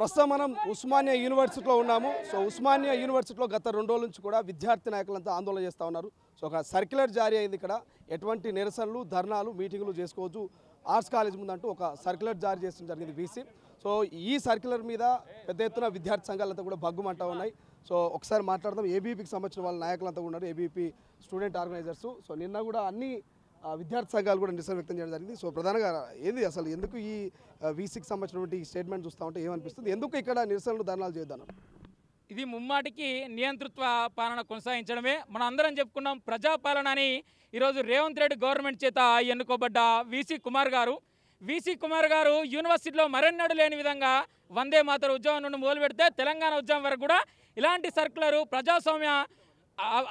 ప్రస్తుతం మనం ఉస్మానియా యూనివర్సిటీలో ఉన్నాము. సో ఉస్మానియా యూనివర్సిటీలో గత 2 రోజుల నుంచి కూడా విద్యార్థి నాయకులంతా ఆందోళన చేస్తూ ఉన్నారు. సో ఒక సర్క్యులర్ జారీ అయింది. ఇక్కడ ఎటువంటి నిరసనలు, ధర్నాలు, మీటింగులు చేసుకోవచ్చు ఆర్ట్స్ కాలేజ్ ముందంటూ ఒక సర్క్యులర్ జారీ చేయడం జరిగింది వీసీ. సో ఈ సర్క్యులర్ మీద పెద్ద ఎత్తున విద్యార్థి సంఘాలంతా కూడా భగ్గుమంటా ఉన్నాయి. సో ఒకసారి మాట్లాడదాం. ఏబీపీకి సంబంధించిన వాళ్ళ నాయకులంతా ఉన్నారు, ఏబీపీ స్టూడెంట్ ఆర్గనైజర్స్. సో నిన్న కూడా అన్ని విద్యార్థి సంఘాలు కూడా నిరసన వ్యక్తం చేయడం జరిగింది. సో ప్రధానంగా ఏంది అసలు ఎందుకు ఈ వీసీకి సంబంధించినటువంటి స్టేట్మెంట్ చూస్తూ ఉంటే ఏమనిపిస్తుంది, ఎందుకు ఇక్కడ నిరసనలు ధర్నాలు చేద్దాం? ఇది ముమ్మాటికి నియంతృత్వ పాలన కొనసాగించడమే. మనం అందరం చెప్పుకున్నాం ప్రజాపాలన అని. ఈరోజు రేవంత్ రెడ్డి గవర్నమెంట్ చేత ఎన్నుకోబడ్డ వీసీ కుమార్ గారు యూనివర్సిటీలో మరెన్నడూ లేని విధంగా వందే మాతర ఉద్యమం నుండి మొదలు పెడితే తెలంగాణ ఉద్యమం వరకు కూడా ఇలాంటి సర్కులరు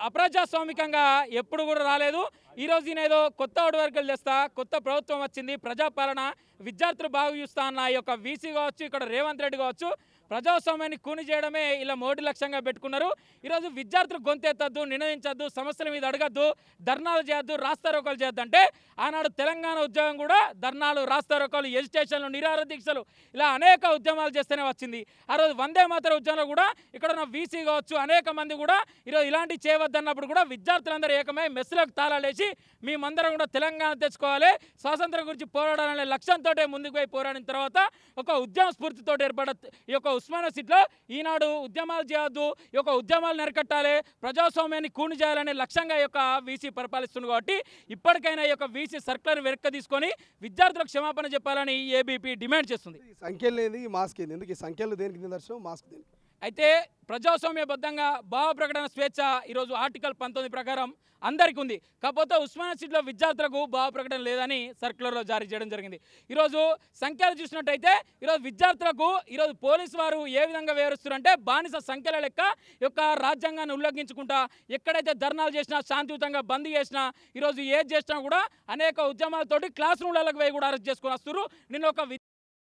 అప్రజాస్వామికంగా ఎప్పుడు కూడా రాలేదు. ఈరోజు ఈయనేదో కొత్త వర్గాలు చేస్తా, కొత్త ప్రభుత్వం వచ్చింది, ప్రజాపాలన, విద్యార్థులు బాగు చూస్తా అన్న ఈ యొక్క వీసీ కావచ్చు, ఇక్కడ రేవంత్ రెడ్డి కావచ్చు, ప్రజాస్వామ్యాన్ని కూని చేయడమే ఇలా మోడీ లక్ష్యంగా పెట్టుకున్నారు. ఈరోజు విద్యార్థులు గొంతెత్తద్దు, నినదించద్దు, సమస్యల మీద అడగద్దు, ధర్నాలు చేయొద్దు, రాస్తారోకాలు చేయొద్దు అంటే ఆనాడు తెలంగాణ ఉద్యమం కూడా ధర్నాలు, రాస్తారోకాలు, ఎజిటేషన్లు, నిరాహార దీక్షలు ఇలా అనేక ఉద్యమాలు చేస్తూనే వచ్చింది. ఆ రోజు వందే మాతర ఉద్యమంలో కూడా ఇక్కడ ఉన్న వీసీ కావచ్చు అనేక మంది కూడా ఈరోజు ఇలాంటివి చేయవద్దన్నప్పుడు కూడా విద్యార్థులందరూ ఏకమై మెస్సులకు తాళాలేసి మేమందరం కూడా తెలంగాణ తెచ్చుకోవాలి, స్వాతంత్రం గురించి పోరాడాలనే లక్ష్యంతో ముందుకు పోయి పోరాడిన తర్వాత ఒక ఉద్యమ స్ఫూర్తితో ఏర్పడ ఈ యొక్క ఉస్మానియా సిటీలో ఈనాడు ఉద్యమాలు చేయొద్దు, ఈ యొక్క ఉద్యమాలు నరికట్టాలి, ప్రజాస్వామ్యాన్ని కూని చేయాలనే లక్ష్యంగా ఈ యొక్క వీసీ పరిపాలిస్తుంది. కాబట్టి ఇప్పటికైనా ఈ యొక్క వీసీ సర్కులర్ వెనక్కి తీసుకొని విద్యార్థులకు క్షమాపణ చెప్పాలని ఏబీపీ డిమాండ్ చేస్తుంది. సంఖ్యలు ఏంది, ఈ మాస్క్ ఏంది, ఎందుకు ఈ సంఖ్యలు దేనికి నిదర్శనం, మాస్క్ దేనికి? అయితే ప్రజాస్వామ్యబద్ధంగా భావ ప్రకటన స్వేచ్ఛ ఈరోజు ఆర్టికల్ 19 ప్రకారం అందరికీ ఉంది. కాకపోతే ఉస్మానియా సిటీలో విద్యార్థులకు భావ ప్రకటన లేదని సర్క్యులర్లో జారీ చేయడం జరిగింది. ఈరోజు సంఖ్యలు చూసినట్టయితే ఈరోజు విద్యార్థులకు ఈరోజు పోలీసు వారు ఏ విధంగా వివరిస్తున్నారంటే బానిస సంఖ్యల లెక్క యొక్క రాజ్యాంగాన్ని ఉల్లంఘించుకుంటా ఎక్కడైతే ధర్నాలు చేసినా, శాంతియుతంగా బంద్ చేసినా, ఈరోజు ఏది చేసినా కూడా అనేక ఉద్యమాలతోటి క్లాస్ రూమ్లకు పోయి కూడా అరెస్ట్ చేసుకొని వస్తున్నారు. నేను ఒక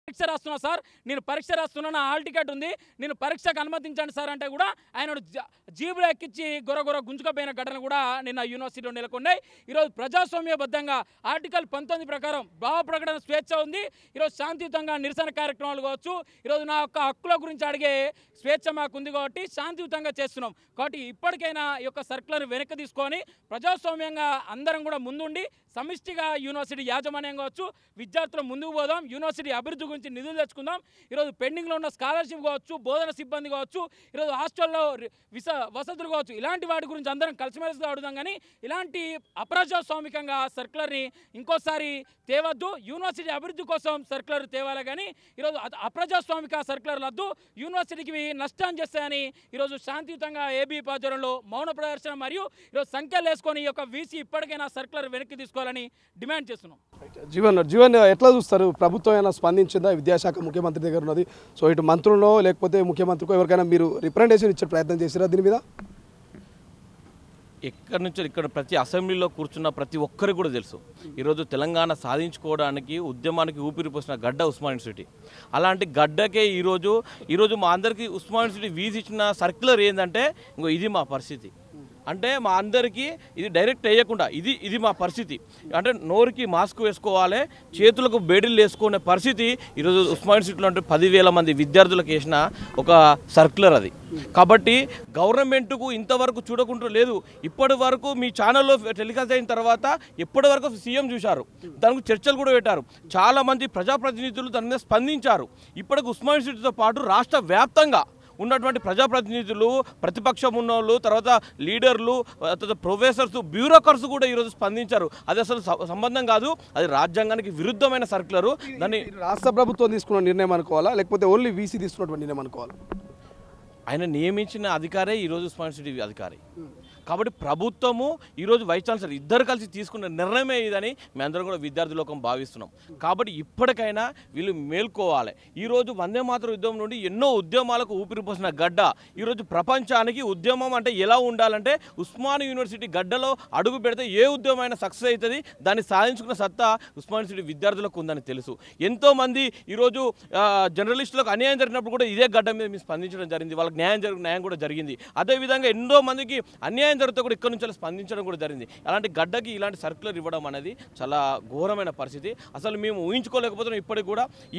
పరీక్ష రాస్తున్నా సార్, నేను పరీక్ష రాస్తున్నా, నా హాల్ టికెట్ ఉంది, నేను పరీక్షకు అనుమతించండి సార్ అంటే కూడా ఆయన జీబులో ఎక్కించి గొరగొర గుంజుకపోయిన ఘటన కూడా నిన్న యూనివర్సిటీలో నెలకొన్నాయి. ఈరోజు ప్రజాస్వామ్యబద్ధంగా ఆర్టికల్ 19 ప్రకారం భావ ప్రకటన స్వేచ్ఛ ఉంది. ఈరోజు శాంతియుతంగా నిరసన కార్యక్రమాలు కావచ్చు, ఈరోజు నా యొక్క హక్కుల గురించి అడిగే స్వేచ్ఛ మాకు ఉంది కాబట్టి శాంతియుతంగా చేస్తున్నాం. కాబట్టి ఇప్పటికైనా ఈ యొక్క సర్కులర్ వెనక్కి తీసుకొని ప్రజాస్వామ్యంగా అందరం కూడా ముందుండి సమిష్టిగా యూనివర్సిటీ యాజమాన్యం కావచ్చు, విద్యార్థులు ముందుకు పోదాం, యూనివర్సిటీ అభివృద్ధి గురించి నిధులు తెచ్చుకుందాం. ఈరోజు పెండింగ్లో ఉన్న స్కాలర్షిప్ కావచ్చు, బోధన సిబ్బంది కావచ్చు, ఈరోజు హాస్టల్లో వసతులు కావచ్చు, ఇలాంటి వాటి గురించి అందరం కలిసిమెలిసి అడుగుదాం. కానీ ఇలాంటి అప్రజాస్వామికంగా సర్కులర్ని ఇంకోసారి తేవద్దు. యూనివర్సిటీ అభివృద్ధి కోసం సర్కులర్ తేవాలి కానీ ఈరోజు అప్రజాస్వామిక సర్కులర్లు వద్దు, యూనివర్సిటీకి నష్టం చేస్తాయని ఈరోజు శాంతియుతంగా ఏబీ ఆధ్వర్యంలో మౌన ప్రదర్శన మరియు ఈరోజు సంఖ్యలు వేసుకొని ఈ యొక్క వీసీ ఇప్పటికైనా సర్కులర్ వెనక్కి తీసుకోవాలని డిమాండ్ చేస్తున్నాం. జీవన్ ఎట్లా చూస్తారు? ప్రభుత్వం అయినా స్పందించిందా? విద్యాశాఖ ముఖ్యమంత్రి దగ్గర ఉన్నది. సో ఇటు మంత్రుల్లో లేకపోతే ముఖ్యమంత్రికో ఎవరికైనా మీరు రిప్రజెంటేషన్ ఇచ్చే ప్రయత్నం చేసిరా దీని మీద? ఎక్కడి నుంచో ఇక్కడ ప్రతి అసెంబ్లీలో కూర్చున్న ప్రతి ఒక్కరికి కూడా తెలుసు ఈరోజు తెలంగాణ సాధించుకోవడానికి ఉద్యమానికి ఊపిరి పోసిన గడ్డ ఉస్మానియా యూనివర్సిటీ. అలాంటి గడ్డకే ఈరోజు మా అందరికీ ఉస్మానియా యూనివర్సిటీ వీసి ఇచ్చిన సర్క్యులర్ ఏంటంటే ఇంకో ఇది మా పరిస్థితి అంటే మా అందరికీ ఇది డైరెక్ట్ వేయకుండా ఇది మా పరిస్థితి అంటే నోరుకి మాస్క్ వేసుకోవాలి, చేతులకు బేడీలు వేసుకునే పరిస్థితి ఈరోజు ఉస్మానియా యూనివర్సిటీలో అంటే 10,000 మంది విద్యార్థులకు వేసిన ఒక సర్క్యులర్ అది. కాబట్టి గవర్నమెంట్కు ఇంతవరకు చూడకుండా లేదు. ఇప్పటి వరకు మీ ఛానల్లో టెలికాస్ట్ అయిన తర్వాత ఇప్పటి వరకు సీఎం చూశారు, దానికి చర్చలు కూడా పెట్టారు, చాలామంది ప్రజాప్రతినిధులు దాని మీద స్పందించారు. ఇప్పటికి ఉస్మానియా యూనివర్సిటీతో పాటు రాష్ట్ర వ్యాప్తంగా ఉన్నటువంటి ప్రజాప్రతినిధులు, ప్రతిపక్షం ఉన్నోళ్ళు, తర్వాత లీడర్లు, తర్వాత ప్రొఫెసర్స్, బ్యూరోక్రాట్స్ కూడా ఈరోజు స్పందించారు. అది అసలు సంబంధం కాదు, అది రాజ్యాంగానికి విరుద్ధమైన సర్క్యులరు. దాన్ని రాష్ట్ర ప్రభుత్వం తీసుకున్న నిర్ణయం అనుకోవాలా లేకపోతే ఓన్లీ వీసీ తీసుకున్నటువంటి నిర్ణయం అనుకోవాలా? ఆయన నియమించిన అధికారే ఈరోజు ఉస్మానియా యూనివర్సిటీ అధికారి. కాబట్టి ప్రభుత్వము ఈరోజు వైస్ ఛాన్సలర్ ఇద్దరు కలిసి తీసుకున్న నిర్ణయమే ఇదని మేమందరం కూడా విద్యార్థి లోకం భావిస్తున్నాం. కాబట్టి ఇప్పటికైనా వీళ్ళు మేల్కోవాలి. ఈరోజు వందే మాతర ఉద్యమం నుండి ఎన్నో ఉద్యమాలకు ఊపిరిపోసిన గడ్డ ఈరోజు ప్రపంచానికి ఉద్యమం అంటే ఎలా ఉండాలంటే ఉస్మానియా యూనివర్సిటీ గడ్డలో అడుగు పెడితే ఏ ఉద్యమం అయినా సక్సెస్ అవుతుంది, దాన్ని సాధించుకున్న సత్తా ఉస్మానియా యూనివర్సిటీ విద్యార్థులకు ఉందని తెలుసు. ఎంతోమంది ఈరోజు జర్నలిస్టులకు అన్యాయం జరిగినప్పుడు కూడా ఇదే గడ్డ మీద మేము స్పందించడం జరిగింది, వాళ్ళకి న్యాయం కూడా జరిగింది. అదేవిధంగా ఎంతో మందికి అన్యాయం అన్యాయం జరిగితే కూడా ఇక్కడ నుంచి స్పందించడం కూడా జరిగింది. అలాంటి గడ్డకి ఇలాంటి సర్క్యులర్ ఇవ్వడం అనేది చాలా ఘోరమైన పరిస్థితి. అసలు మేము ఊహించుకోలేకపోతున్నాం.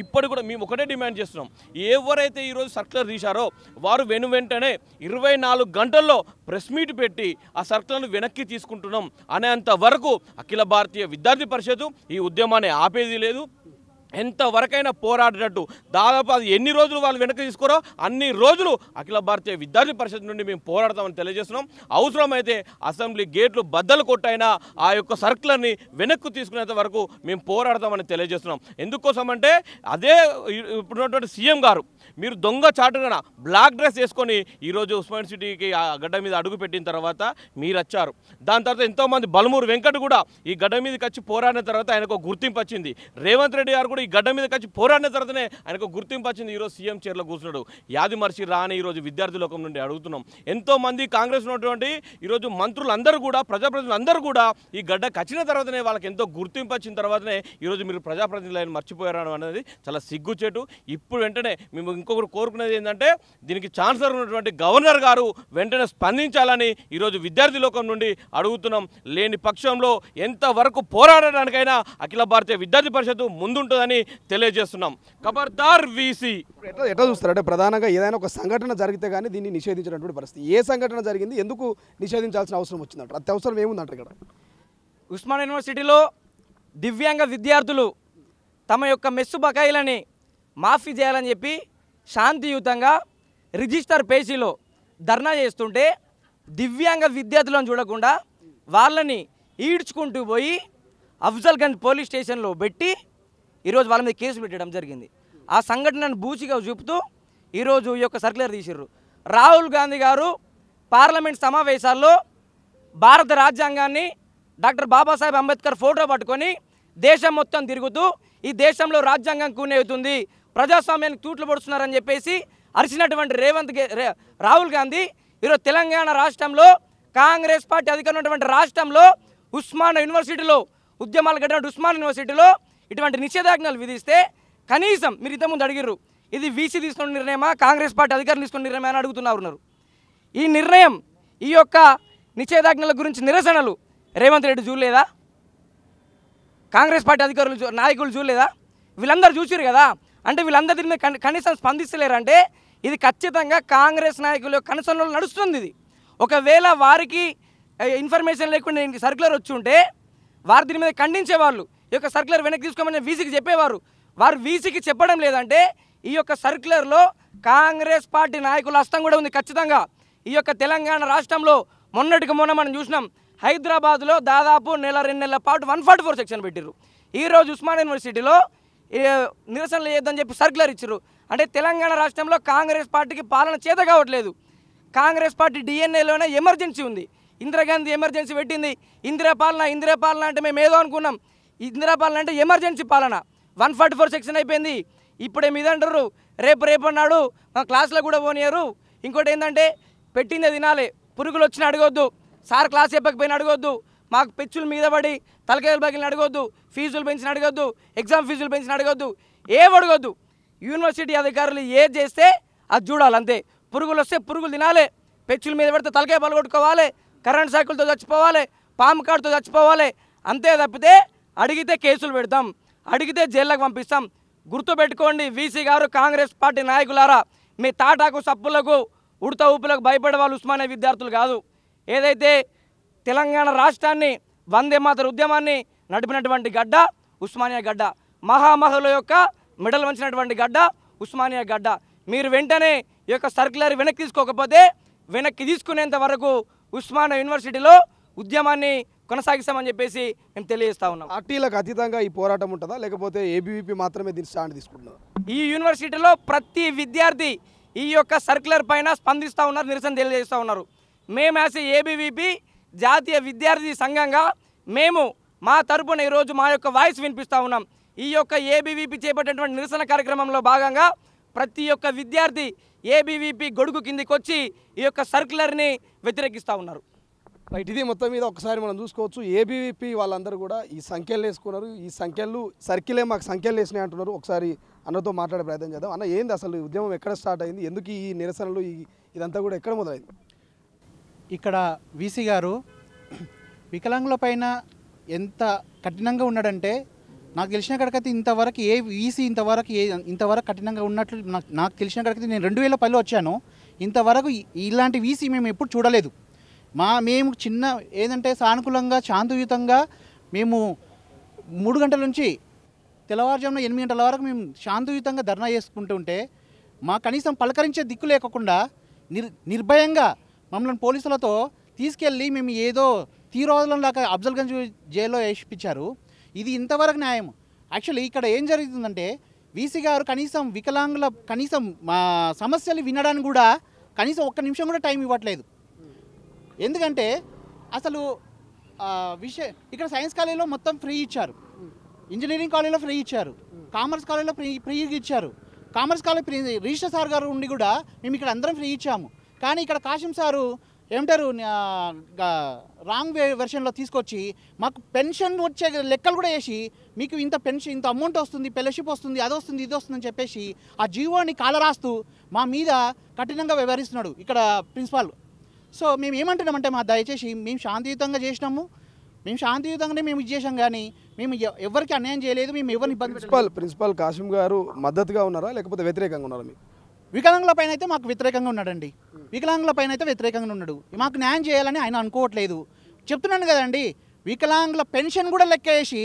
ఇప్పటికి కూడా మేము ఒకటే డిమాండ్ చేస్తున్నాం. ఎవరైతే ఈరోజు సర్క్యులర్ తీశారో వారు వెంటనే 24 గంటల్లో ప్రెస్ మీట్ పెట్టి ఆ సర్క్యులర్ను వెనక్కి తీసుకుంటున్నాం అనేంత వరకు అఖిల భారతీయ విద్యార్థి పరిషత్ ఈ ఉద్యమాన్ని ఆపేది లేదు. ఎంతవరకైనా పోరాడేటట్టు దాదాపు అది ఎన్ని రోజులు వాళ్ళు వెనక్కి తీసుకోరో అన్ని రోజులు అఖిల భారతీయ విద్యార్థి పరిషత్ నుండి మేము పోరాడతామని తెలియజేస్తున్నాం. అవసరమైతే అసెంబ్లీ గేట్లు బద్దలు కొట్టైనా ఆ యొక్క సర్కులర్ని వెనక్కు తీసుకునేంత వరకు మేము పోరాడతామని తెలియజేస్తున్నాం. ఎందుకోసం అంటే అదే ఇప్పుడున్నటువంటి సీఎం గారు మీరు దొంగ చాటుగా బ్లాక్ డ్రెస్ వేసుకొని ఈరోజు ఉస్మానియా సిటీకి ఆ గడ్డ మీద అడుగు పెట్టిన తర్వాత మీరు వచ్చారు. దాని తర్వాత ఎంతోమంది బలమూరు వెంకట్ కూడా ఈ గడ్డ మీదకి వచ్చి పోరాడిన తర్వాత ఆయనకు గుర్తింపు వచ్చింది. రేవంత్ రెడ్డి గారు ఈ గడ్డ మీదకి వచ్చి పోరాడిన తర్వాతనే ఆయనకు గుర్తింపు వచ్చింది. ఈరోజు సీఎం చైర్లో కూర్చున్నాడు. యాది మర్చి రాని ఈరోజు విద్యార్థి లోకం నుండి అడుగుతున్నాం. ఎంతోమంది కాంగ్రెస్ ఉన్నటువంటి ఈరోజు మంత్రులందరూ కూడా ప్రజాప్రతినిధులందరూ కూడా ఈ గడ్డకు వచ్చిన తర్వాతనే వాళ్ళకి ఎంతో గుర్తింపు వచ్చిన తర్వాతనే ఈరోజు మీరు ప్రజాప్రతినిధులను మర్చిపోయారు అనేది చాలా సిగ్గుచేటు. ఇప్పుడు వెంటనే మేము ఇంకొకరు కోరుకునేది ఏంటంటే దీనికి ఛాన్సలర్ ఉన్నటువంటి గవర్నర్ గారు వెంటనే స్పందించాలని ఈరోజు విద్యార్థి లోకం నుండి అడుగుతున్నాం. లేని పక్షంలో ఎంతవరకు పోరాడడానికైనా అఖిల భారతీయ విద్యార్థి పరిషత్ ముందుంటుందని తెలియజేస్తున్నాం. ఖబర్దార్ వీసీ. ఎట్లా చూస్తారు అంటే ప్రధానంగా ఏదైనా ఒక సంఘటన జరిగితే కానీ దీన్ని నిషేధించినటువంటి పరిస్థితి. ఏ సంఘటన జరిగింది, ఎందుకు నిషేధించాల్సిన అవసరం వచ్చిందంట? అత్యవసరం ఏముందంట ఇక్కడ? ఉస్మానియా యూనివర్సిటీలో దివ్యాంగ విద్యార్థులు తమ యొక్క మెస్సు బకాయిలని మాఫీ చేయాలని చెప్పి శాంతియుతంగా రిజిస్టర్ పేజీలో ధర్నా చేస్తుంటే దివ్యాంగ విద్యార్థులను చూడకుండా వాళ్ళని ఈడ్చుకుంటూ పోయి అఫ్జల్గంజ్ పోలీస్ స్టేషన్లో పెట్టి ఈరోజు వాళ్ళ మీద కేసు పెట్టడం జరిగింది. ఆ సంఘటనను బూచిగా చూపుతూ ఈరోజు ఈ యొక్క సర్క్యులర్ తీసిర్రు. రాహుల్ గాంధీ గారు పార్లమెంట్ సమావేశాల్లో భారత రాజ్యాంగాన్ని డాక్టర్ బాబాసాహెబ్ అంబేద్కర్ ఫోటో పట్టుకొని దేశం మొత్తం తిరుగుతూ ఈ దేశంలో రాజ్యాంగం కూనేవుతుంది, ప్రజాస్వామ్యానికి తూట్లు పొడుస్తున్నారని చెప్పేసి అరిచినటువంటి రాహుల్ గాంధీ ఈరోజు తెలంగాణ రాష్ట్రంలో కాంగ్రెస్ పార్టీ అధికారం ఉన్నటువంటి రాష్ట్రంలో ఉస్మానియా యూనివర్సిటీలో ఉద్యమాలు కట్టినటువంటి ఉస్మానియా యూనివర్సిటీలో ఇటువంటి నిషేధాజ్ఞలు విధిస్తే కనీసం మీరు ఇంతకుముందు అడిగిర్రు ఇది వీసీ తీసుకున్న నిర్ణయమా కాంగ్రెస్ పార్టీ అధికారులు తీసుకున్న నిర్ణయమా అని అడుగుతున్నారు. ఈ నిర్ణయం ఈ యొక్క నిషేధాజ్ఞల గురించి నిరసనలు రేవంత్ రెడ్డి చూడలేదా? కాంగ్రెస్ పార్టీ అధికారులు నాయకులు చూడలేదా? వీళ్ళందరూ చూసిరు కదా. అంటే వీళ్ళందరి మీద కనీసం స్పందిస్తలేరంటే ఇది ఖచ్చితంగా కాంగ్రెస్ నాయకుల యొక్క కనసంలో నడుస్తుంది. ఇది ఒకవేళ వారికి ఇన్ఫర్మేషన్ లేకుండా సర్క్యులర్ వచ్చి ఉంటే వారు దీని మీద ఖండించేవాళ్ళు. ఈ యొక్క సర్క్యులర్ వెనక్కి తీసుకోమని వీసీకి చెప్పేవారు. వారు వీసీకి చెప్పడం లేదంటే ఈ యొక్క సర్క్యులర్లో కాంగ్రెస్ పార్టీ నాయకుల హస్తం కూడా ఉంది ఖచ్చితంగా. ఈ యొక్క తెలంగాణ రాష్ట్రంలో మొన్నటికి మొన్న మనం చూసినాం, హైదరాబాద్లో దాదాపు 1-2 నెలల పాటు 144 సెక్షన్ పెట్టిర్రు. ఈరోజు ఉస్మానియా యూనివర్సిటీలో నిరసనలు చేయొద్దని చెప్పి సర్క్యులర్ ఇచ్చారు. అంటే తెలంగాణ రాష్ట్రంలో కాంగ్రెస్ పార్టీకి పాలన చేత కావట్లేదు. కాంగ్రెస్ పార్టీ డిఎన్ఏలోనే ఎమర్జెన్సీ ఉంది. ఇందిరాగాంధీ ఎమర్జెన్సీ పెట్టింది. ఇందిరా పాలన అంటే మేము ఏదో అనుకున్నాం. ఇందిరా పాలన అంటే ఎమర్జెన్సీ పాలన. 144 సెక్షన్ అయిపోయింది. ఇప్పుడే మీద అంటారు రేపు అన్నాడు మా క్లాస్లో కూడా పోనీయరు. ఇంకోటి ఏంటంటే పెట్టిందే తినాలి, పురుగులు వచ్చిన అడగొద్దు, సార్ క్లాస్ చెప్పకపోయినా అడగొద్దు, మాకు పెచ్చులు మీద పడి తలకాయలు బగిలిన అడగొద్దు, ఫీజులు పెంచిన అడగొద్దు, ఎగ్జామ్ ఫీజులు పెంచిన అడగొద్దు, ఏం అడగొద్దు. యూనివర్సిటీ అధికారులు ఏది చేస్తే అది చూడాలి అంతే. పురుగులు వస్తే పురుగులు తినాలి, పెచ్చుల మీద పెడితే తలకాయ పలగొట్టుకోవాలి, కరెంట్ సైకిల్తో చచ్చిపోవాలి, పాము కాడుతో చచ్చిపోవాలి, అంతే తప్పితే అడిగితే కేసులు పెడతాం, అడిగితే జైల్లోకి పంపిస్తాం. గుర్తుపెట్టుకోండి వీసీ గారు, కాంగ్రెస్ పార్టీ నాయకులారా, మీ తాటాకు సప్పులకు ఉడత ఊపులకు భయపడే వాళ్ళు ఉస్మానియా విద్యార్థులు కాదు. ఏదైతే తెలంగాణ రాష్ట్రాన్ని వందే మాతర ఉద్యమాన్ని నడిపినటువంటి గడ్డ ఉస్మానియా గడ్డ, మహామహుల యొక్క మెడల్ వంచినటువంటి గడ్డ ఉస్మానియా గడ్డ. మీరు వెంటనే ఈ యొక్క సర్క్యులర్ వెనక్కి తీసుకోకపోతే వెనక్కి తీసుకునేంత వరకు ఉస్మానియా యూనివర్సిటీలో ఉద్యమాన్ని కొనసాగిస్తామని చెప్పేసి మేము తెలియజేస్తా ఉన్నాం. పార్టీలకు అతీతంగా ఈ పోరాటం ఉంటుందా, లేకపోతే ఏబీవీపీ మాత్రమే దీన్ని స్టాండ్ తీసుకుంటున్నారు? ఈ యూనివర్సిటీలో ప్రతి విద్యార్థి ఈ యొక్క సర్క్యులర్ పైన స్పందిస్తూ ఉన్నారు, నిరసన తెలియజేస్తూ ఉన్నారు. మేము యాజ్ ఏబీవీపీ జాతీయ విద్యార్థి సంఘంగా మేము మా తరపున ఈరోజు మా యొక్క వాయిస్ వినిపిస్తూ ఉన్నాం. ఈ యొక్క ఏబీవీపీ చేపట్టేటువంటి నిరసన కార్యక్రమంలో భాగంగా ప్రతి ఒక్క విద్యార్థి ఏబీవీపీ గొడుగు కిందికి వచ్చి ఈ యొక్క సర్క్యులర్ని వ్యతిరేకిస్తూ ఉన్నారు. రైట్, ఇది మొత్తం మీద ఒకసారి మనం చూసుకోవచ్చు. ఏబీవీపీ వాళ్ళందరూ కూడా ఈ సంఖ్యలు వేసుకున్నారు. ఈ సర్కిలే మాకు సంఖ్యలు వేసినాయి అంటున్నారు. ఒకసారి అన్నతో మాట్లాడే ప్రయత్నం చేద్దాం. అన్న, ఏంది అసలు ఉద్యమం ఎక్కడ స్టార్ట్ అయింది, ఎందుకు ఈ నిరసనలు ఇదంతా కూడా ఎక్కడ మొదలైంది? ఇక్కడ వీసీ గారు వికలాంగుల పైన ఎంత కఠినంగా ఉన్నాడంటే నాకు తెలిసిన కాడికైతే ఇంతవరకు ఏ వీసీ ఇంతవరకు కఠినంగా ఉన్నట్లు నాకు తెలిసిన కాడికైతే నేను 2010లో వచ్చాను. ఇంతవరకు ఇలాంటి వీసీ మేము ఎప్పుడు చూడలేదు. మేము చిన్న ఏదంటే సానుకూలంగా శాంతియుతంగా మేము 3 గంటల నుంచి తెల్లవారుజామున 8 గంటల వరకు మేము శాంతియుతంగా ధర్నా చేసుకుంటుంటే మా కనీసం పలకరించే దిక్కు లేకుండా నిర్భయంగా మమ్మల్ని పోలీసులతో తీసుకెళ్ళి మేము ఏదో తీరోజులంలాగా అఫ్జల్గంజ్ జైల్లో వేసిపించారు. ఇది ఇంతవరకు న్యాయం. యాక్చువల్లీ ఇక్కడ ఏం జరుగుతుందంటే వీసీ గారు కనీసం వికలాంగుల కనీసం మా సమస్యలు వినడానికి కూడా కనీసం 1 నిమిషం కూడా టైం ఇవ్వట్లేదు. ఎందుకంటే అసలు ఇక్కడ సైన్స్ కాలేజీలో మొత్తం ఫ్రీ ఇచ్చారు, ఇంజనీరింగ్ కాలేజీలో ఫ్రీ ఇచ్చారు, కామర్స్ కాలేజీలో ఫ్రీగా ఇచ్చారు. కామర్స్ కాలేజ్ రిజిస్టర్ సార్ గారు ఉండి కూడా మేము ఇక్కడ అందరం ఫ్రీ ఇచ్చాము. కానీ ఇక్కడ కాశం సారు ఏమంటారు రాంగ్ వెర్షన్లో తీసుకొచ్చి మాకు పెన్షన్ వచ్చే లెక్కలు కూడా వేసి మీకు ఇంత పెన్షన్ ఇంత అమౌంట్ వస్తుంది, ఫెలోషిప్ వస్తుంది, అది వస్తుంది, ఇది వస్తుందని చెప్పేసి ఆ జీవోని కాలరాస్తూ మా మీద కఠినంగా వ్యవహరిస్తున్నాడు ఇక్కడ ప్రిన్సిపాల్. సో మేము ఏమంటున్నామంటే దయచేసి మేము శాంతియుతంగా చేసినాము, మేము శాంతియుతంగానే మేము ఇది చేసాం, కానీ మేము ఎవరికి అన్యాయం చేయలేదు, మేము ఎవరిని ఇబ్బంది. ప్రిన్సిపాల్ కాశం గారు మద్దతుగా ఉన్నారా లేకపోతే వ్యతిరేకంగా ఉన్నారా? మీకు వికలాంగుల పైన అయితే మాకు వ్యతిరేకంగా ఉన్నాడండి. వికలాంగుల పైన అయితే వ్యతిరేకంగా ఉన్నాడు. మాకు న్యాయం చేయాలని ఆయన అనుకోవట్లేదు. చెప్తున్నాను కదండి, వికలాంగుల పెన్షన్ కూడా లెక్క వేసి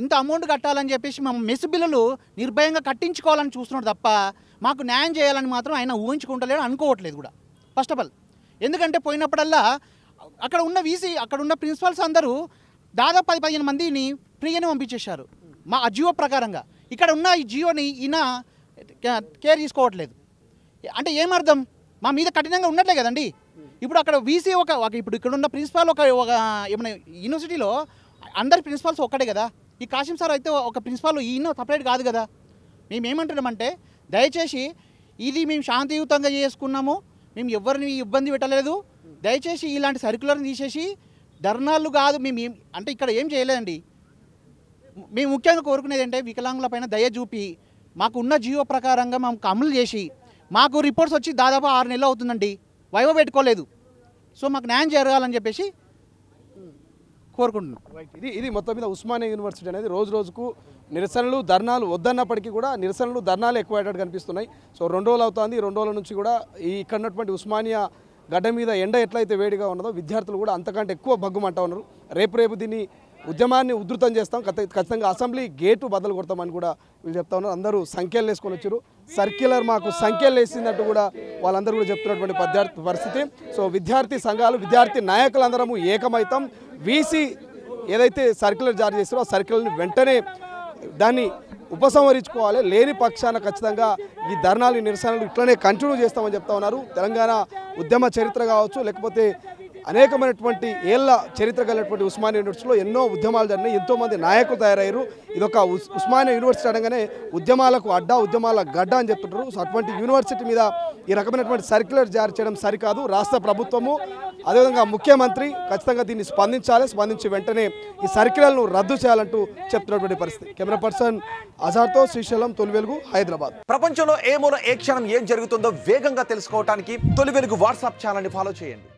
ఇంత అమౌంట్ కట్టాలని చెప్పేసి మా మెస్ బిల్లులు నిర్భయంగా కట్టించుకోవాలని చూస్తున్నాడు తప్ప మాకు న్యాయం చేయాలని మాత్రం ఆయన ఊహించుకుంటలేడు, అనుకోవట్లేదు కూడా ఫస్ట్ ఆఫ్ ఆల్. ఎందుకంటే పోయినప్పుడల్లా అక్కడ ఉన్న వీసీ అక్కడ ఉన్న ప్రిన్సిపల్స్ అందరూ దాదాపు 10-15 మందిని ఫ్రీగానే పంపించేశారు మా జియో ప్రకారంగా. ఇక్కడ ఉన్న ఈ జియోని ఈయన కేర్ తీసుకోవట్లేదు. అంటే ఏమర్థం? మా మీద కఠినంగా ఉన్నట్లే కదండి. ఇప్పుడు అక్కడ వీసీ ఇప్పుడు ఇక్కడ ఉన్న ప్రిన్సిపాల్ ఒక ఏమైనా యూనివర్సిటీలో అందరి ప్రిన్సిపాల్స్ ఒక్కటే కదా. ఈ కాశం సార్ అయితే ఒక ప్రిన్సిపాల్ ఈయన సపరేట్ కాదు కదా. మేము ఏమంటున్నామంటే దయచేసి ఇది మేము శాంతియుతంగా చేసుకున్నాము, మేము ఎవరిని ఇబ్బంది పెట్టలేదు. దయచేసి ఇలాంటి సర్క్యులర్ని తీసేసి ధర్నాలు కాదు మేము అంటే ఇక్కడ ఏం చేయలేదండి. మేము ముఖ్యంగా కోరుకునేది అంటే వికలాంగుల పైన దయ చూపి మాకు ఉన్న జియో ప్రకారంగా మాకు అమలు చేసి మాకు రిపోర్ట్స్ వచ్చి దాదాపు 6 నెలలు అవుతుందండి, వైవో పెట్టుకోలేదు. సో మాకు న్యాయం జరగాలని చెప్పేసి కోరుకుంటున్నాం. ఇది మొత్తం మీద ఉస్మానియా యూనివర్సిటీ అనేది రోజు రోజుకు నిరసనలు ధర్నాలు వద్దన్నప్పటికీ కూడా నిరసనలు ధర్నాలు ఎక్కువయ్యేటట్టు కనిపిస్తున్నాయి. సో 2 రోజులు అవుతుంది. 2 రోజుల నుంచి కూడా ఇక్కడ ఉన్నటువంటి ఉస్మానియా గడ్డ మీద ఎండ ఎట్లయితే వేడిగా ఉన్నదో విద్యార్థులు కూడా అంతకంటే ఎక్కువ బగ్గుమంటా ఉన్నారు. రేపు దీన్ని ఉద్యమాన్ని ఉధృతం చేస్తాం, ఖచ్చితంగా అసెంబ్లీ గేటు బదులు కొడతామని కూడా వీళ్ళు చెప్తా ఉన్నారు. అందరూ సంఖ్యలు వేసుకొని వచ్చారు. సర్క్యులర్ మాకు సంఖ్యలు వేసిందంటూ కూడా వాళ్ళందరూ కూడా చెప్తున్నటువంటి పరిస్థితి. సో విద్యార్థి సంఘాలు విద్యార్థి నాయకులందరము ఏకమైతాం. వీసీ ఏదైతే సర్క్యులర్ జారీ చేస్తారో ఆ సర్క్యులర్ని వెంటనే దాన్ని ఉపసంహరించుకోవాలి. లేని పక్షాన ఖచ్చితంగా ఈ ధర్నాలు నిరసనలు ఇట్లనే కంటిన్యూ చేస్తామని చెప్తా ఉన్నారు. తెలంగాణ ఉద్యమ చరిత్ర కావచ్చు, లేకపోతే అనేకమైనటువంటి ఏళ్ల చరిత్ర కలిగినటువంటి ఉస్మానియా యూనివర్సిటీలో ఎన్నో ఉద్యమాలు జరిగినాయి, ఎంతోమంది నాయకులు తయారయ్యారు. ఇదొక ఉస్మానియా యూనివర్సిటీ అనగానే ఉద్యమాలకు అడ్డా, ఉద్యమాల గడ్డ అని చెప్తుంటారు. సో అటువంటి యూనివర్సిటీ మీద ఈ రకమైనటువంటి సర్క్యులర్ జారీ చేయడం సరికాదు. రాష్ట్ర ప్రభుత్వము అదేవిధంగా ముఖ్యమంత్రి ఖచ్చితంగా దీన్ని స్పందించి వెంటనే ఈ సర్క్యులర్ను రద్దు చేయాలంటూ చెప్తున్నటువంటి పరిస్థితి. కెమెరా పర్సన్ అజార్తో శ్రీశైలం, తొలి వెలుగు, హైదరాబాద్. ప్రపంచంలో ఏ మూల ఏ క్షణం ఏం జరుగుతుందో వేగంగా తెలుసుకోవడానికి తొలి వెలుగు వాట్సాప్ ఛానల్ని ఫాలో చేయండి.